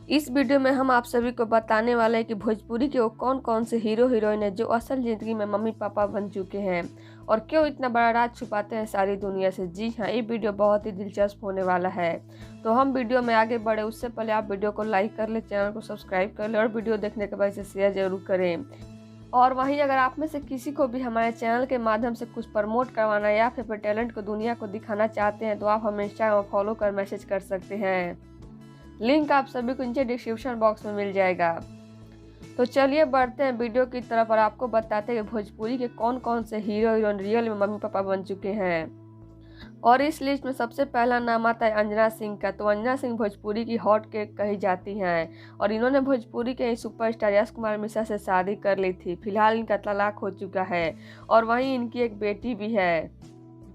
इस वीडियो में हम आप सभी को बताने वाले हैं कि भोजपुरी के वो कौन कौन से हीरो हीरोइन है जो असल ज़िंदगी में मम्मी पापा बन चुके हैं और क्यों इतना बड़ा राज छुपाते हैं सारी दुनिया से। जी हाँ, ये वीडियो बहुत ही दिलचस्प होने वाला है। तो हम वीडियो में आगे बढ़े उससे पहले आप वीडियो को लाइक कर ले, चैनल को सब्सक्राइब कर ले और वीडियो देखने के बाद इसे शेयर जरूर करें। और वहीं अगर आप में से किसी को भी हमारे चैनल के माध्यम से कुछ प्रमोट करवाना या फिर अपने टैलेंट को दुनिया को दिखाना चाहते हैं तो आप हमें इंस्टाग्राम फॉलो कर मैसेज कर सकते हैं। लिंक आप सभी को नीचे डिस्क्रिप्शन बॉक्स में मिल जाएगा। तो चलिए बढ़ते हैं वीडियो की तरफ और आपको बताते हैं कि भोजपुरी के कौन कौन से हीरो हीरोइन रियल में मम्मी पापा बन चुके हैं। और इस लिस्ट में सबसे पहला नाम आता है अंजना सिंह का। तो अंजना सिंह भोजपुरी की हॉट केक कही जाती हैं और इन्होंने भोजपुरी के सुपरस्टार यश कुमार मिश्रा से शादी कर ली थी। फिलहाल इनका तलाक हो चुका है और वहीं इनकी एक बेटी भी है।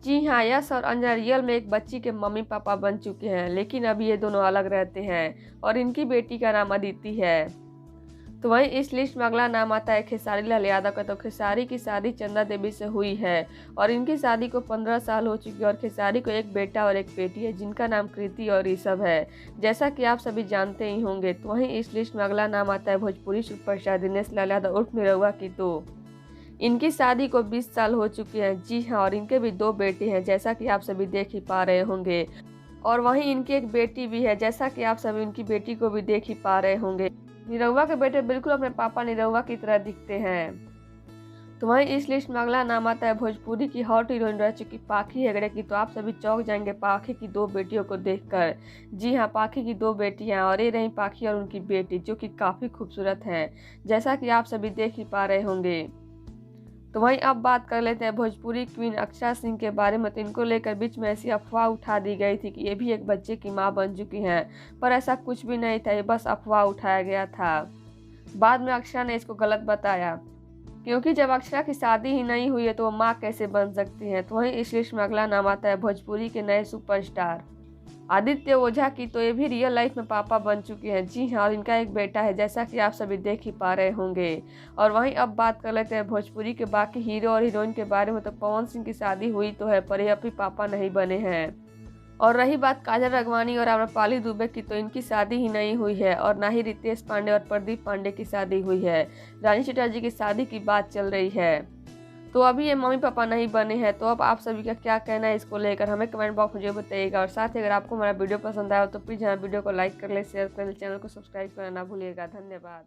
जी हाँ, यश और अंजना रियल में एक बच्ची के मम्मी पापा बन चुके हैं, लेकिन अभी ये दोनों अलग रहते हैं और इनकी बेटी का नाम अदिति है। तो वहीं इस लिस्ट में अगला नाम आता है खेसारी लाल यादव का। तो खेसारी की शादी चंदा देवी से हुई है और इनकी शादी को 15 साल हो चुकी है और खेसारी को एक बेटा और एक बेटी है जिनका नाम कृति और ऋषभ है, जैसा कि आप सभी जानते ही होंगे। तो वहीं इस लिस्ट में अगला नाम आता है भोजपुरी सुपरस्टार दिनेश लाल यादव उर्फ निरहुआ की। तो इनकी शादी को 20 साल हो चुके हैं। जी हाँ, और इनके भी 2 बेटे हैं जैसा कि आप सभी देख ही पा रहे होंगे और वहीं इनकी एक बेटी भी है जैसा कि आप सभी उनकी बेटी को भी देख ही पा रहे होंगे। निरहुआ के बेटे बिल्कुल अपने पापा निरहुआ की तरह दिखते हैं। तो वहीं इस लिस्ट में अगला नाम आता है भोजपुरी की हॉट हीरोइन रह चुकी पाखी हेगड़े की। तो आप सभी चौंक जाएंगे पाखी की 2 बेटियों को देखकर। जी हाँ, पाखी की 2 बेटियां और ये रही पाखी और उनकी बेटी जो कि काफ़ी खूबसूरत हैं जैसा कि आप सभी देख ही पा रहे होंगे। तो वहीं अब बात कर लेते हैं भोजपुरी क्वीन अक्षरा सिंह के बारे में। तो इनको लेकर बीच में ऐसी अफवाह उठा दी गई थी कि ये भी एक बच्चे की मां बन चुकी हैं, पर ऐसा कुछ भी नहीं था, ये बस अफवाह उठाया गया था। बाद में अक्षरा ने इसको गलत बताया क्योंकि जब अक्षरा की शादी ही नहीं हुई है तो वो माँ कैसे बन सकती हैं। तो वहीं इस लिस्ट में अगला नाम आता है भोजपुरी के नए सुपरस्टार आदित्य ओझा की। तो ये भी रियल लाइफ में पापा बन चुके हैं। जी हाँ, और इनका एक बेटा है जैसा कि आप सभी देख ही पा रहे होंगे। और वहीं अब बात कर लेते हैं भोजपुरी के बाकी हीरो और हीरोइन के बारे में। तो पवन सिंह की शादी हुई तो है पर ये अभी पापा नहीं बने हैं। और रही बात काजल राघवानी और आम्रपाली दुबे की, तो इनकी शादी ही नहीं हुई है और ना ही रितेश पांडे और प्रदीप पांडे की शादी हुई है। रानी चटर्जी की शादी की बात चल रही है। तो अभी ये मम्मी पापा नहीं बने हैं। तो अब आप सभी का क्या कहना है इसको लेकर हमें कमेंट बॉक्स में जरूर बताइएगा। और साथ ही अगर आपको हमारा वीडियो पसंद आया हो तो प्लीज़ हमारे वीडियो को लाइक कर ले, शेयर कर ले, चैनल को सब्सक्राइब करना ना भूलिएगा। धन्यवाद।